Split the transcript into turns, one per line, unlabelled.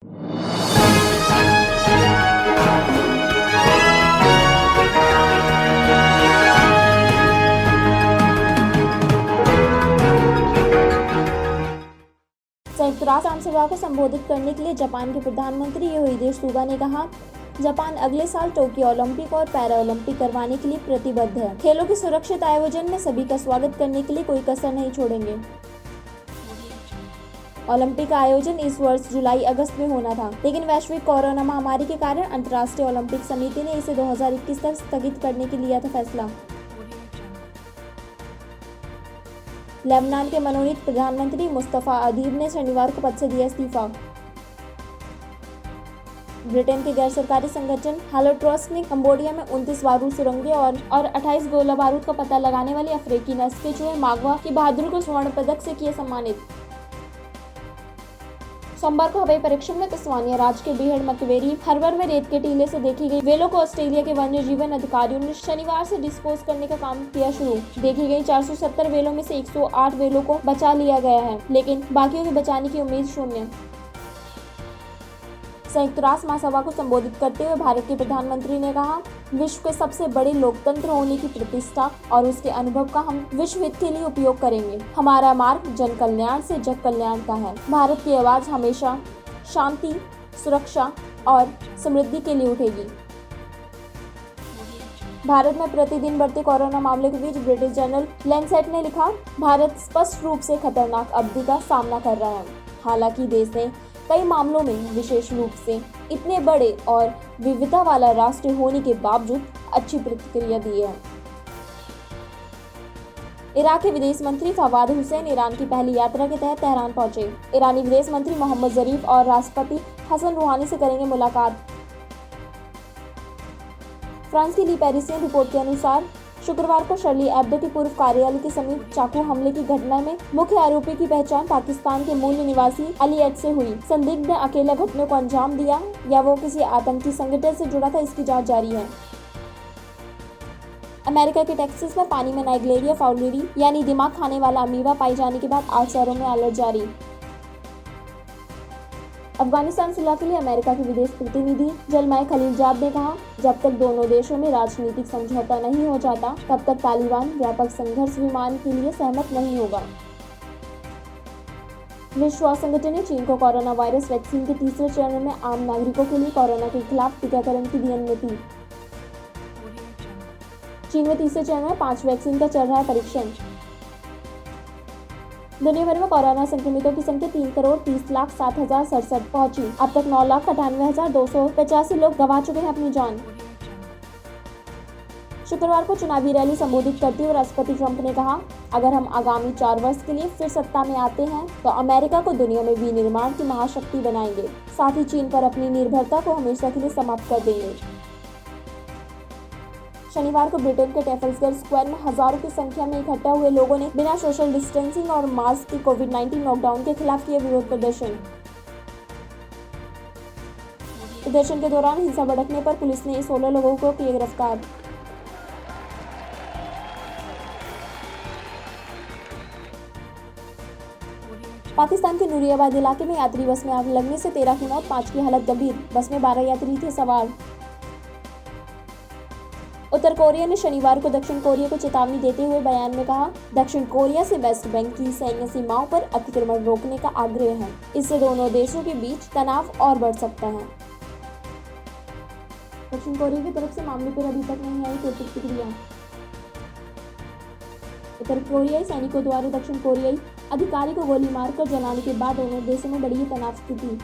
संयुक्त राष्ट्र आमसभा को संबोधित करने के लिए जापान के प्रधानमंत्री योशिहिदे सुगा ने कहा, जापान अगले साल टोक्यो ओलंपिक और पैरा ओलंपिक करवाने के लिए प्रतिबद्ध है। खेलों के सुरक्षित आयोजन में सभी का स्वागत करने के लिए कोई कसर नहीं छोड़ेंगे। ओलंपिक का आयोजन इस वर्ष जुलाई-अगस्त में होना था, लेकिन वैश्विक कोरोना महामारी के कारण अंतर्राष्ट्रीय ओलंपिक समिति ने इसे 2021 तक स्थगित करने के लिया था फैसला। लेबनान के मनोनीत प्रधानमंत्री मुस्तफा अदीब ने शनिवार को पद से दिया इस्तीफा। ब्रिटेन के गैर सरकारी संगठन हेलो ट्रस्ट ने कंबोडिया में 29 बारूद सुरंगें और 28 गोला बारूद का पता लगाने वाली अफ्रीकी नस्ल के चूहे मागवा की बहादुरी को स्वर्ण पदक से किया सम्मानित। सोमवार को हवाई परीक्षण में तस्मानिया राज्य के बीहड़ मकवेरी हार्बर में रेत के टीले से देखी गई वेलों को ऑस्ट्रेलिया के वन्य जीवन अधिकारियों ने शनिवार से डिस्पोज करने का काम किया शुरू। देखी गई 470 वेलों में से 108 वेलों को बचा लिया गया है, लेकिन बाकियों के बचाने की उम्मीद शून्य। संयुक्त राष्ट्र महासभा को संबोधित करते हुए भारत के प्रधानमंत्री ने कहा, विश्व के सबसे बड़े लोकतंत्र होने की प्रतिष्ठा और उसके अनुभव का हम विश्व हित के लिए उपयोग करेंगे। हमारा मार्ग जन कल्याण से जग कल्याण का है। भारत की आवाज हमेशा शांति, सुरक्षा और समृद्धि के लिए उठेगी। भारत में प्रतिदिन बढ़ते कोरोना मामले के बीच ब्रिटिश जर्नल लैंसेट ने लिखा, भारत स्पष्ट रूप से खतरनाक अवधि का सामना कर रहा है। हालांकि देश ने कई मामलों में विशेष रूप से इतने बड़े और विविधता वाला राष्ट्र होने के बावजूद अच्छी प्रतिक्रिया दी है। इराक के विदेश मंत्री फवाद हुसैन ईरान की पहली यात्रा के तहत तेहरान पहुंचे। ईरानी विदेश मंत्री मोहम्मद जरीफ और राष्ट्रपति हसन रूहानी से करेंगे मुलाकात। फ्रांस की ली पेरिसियन रिपोर्ट के अनुसार शुक्रवार को शर्ली एब्दो के पूर्व कार्यालय के समीप चाकू हमले की घटना में मुख्य आरोपी की पहचान पाकिस्तान के मूल निवासी अली एड से हुई। संदिग्ध ने अकेला घटना को अंजाम दिया या वो किसी आतंकी संगठन से जुड़ा था, इसकी जांच जारी है। अमेरिका के टेक्सास में पानी में नाइग्लेरिया फाउलेरी यानी दिमाग खाने वाला अमीबा पाए जाने के बाद 8 शहरों में अलर्ट जारी। अफगानिस्तान सुलह के लिए अमेरिका के विदेश प्रतिनिधि जलमाय खलीलजाद ने कहा, जब तक दोनों देशों में राजनीतिक समझौता नहीं हो जाता, तब तक तालिबान व्यापक संघर्ष विमान के लिए सहमत नहीं होगा। विश्व स्वास्थ्य संगठन ने चीन को कोरोना वायरस वैक्सीन के तीसरे चरण में आम नागरिकों के लिए कोरोना के खिलाफ टीकाकरण की दी अनुमति। चीन में तीसरे चरण में 5 वैक्सीन का चल रहा है परीक्षण। दुनिया भर में कोरोना संक्रमितों की संख्या 3,30,07,067 पहुंची। अब तक 9,98,285 लोग गंवा चुके हैं अपनी जान। शुक्रवार को चुनावी रैली संबोधित करते हुए राष्ट्रपति ट्रंप ने कहा, अगर हम आगामी 4 वर्ष के लिए फिर सत्ता में आते हैं तो अमेरिका को दुनिया में विनिर्माण की महाशक्ति बनाएंगे, साथ ही चीन पर अपनी निर्भरता को हमेशा के लिए समाप्त कर देंगे। शनिवार को ब्रिटेन के ट्रफल्गर स्क्वायर में हजारों की संख्या में इकट्ठा हुए लोगों ने बिना सोशल डिस्टेंसिंग और मास्क की कोविड-19 लॉकडाउन के खिलाफ किया विरोध प्रदर्शन। प्रदर्शन के दौरान हिंसा भड़कने पर पुलिस ने 16 लोगों को किया गिरफ्तार। पाकिस्तान के नूरियाबाद इलाके में यात्री बस में आग लगने से 13 की मौत, 5 की हालत गंभीर। बस में 12 यात्री थे सवार। उत्तर कोरिया ने शनिवार को दक्षिण कोरिया को चेतावनी देते हुए बयान में कहा, दक्षिण कोरिया से वेस्ट बैंक की सैन्य सीमाओं पर अतिक्रमण रोकने का आग्रह है। इससे दोनों देशों के बीच तनाव और बढ़ सकता है। दक्षिण कोरिया की तरफ से मामले पर अभी तक नहीं आई कोई प्रतिक्रिया। उत्तर कोरियाई सैनिकों द्वारा दक्षिण कोरियाई अधिकारी को गोली मारकर जलाने के बाद दोनों देशों में बढ़ी तनाव स्थिति।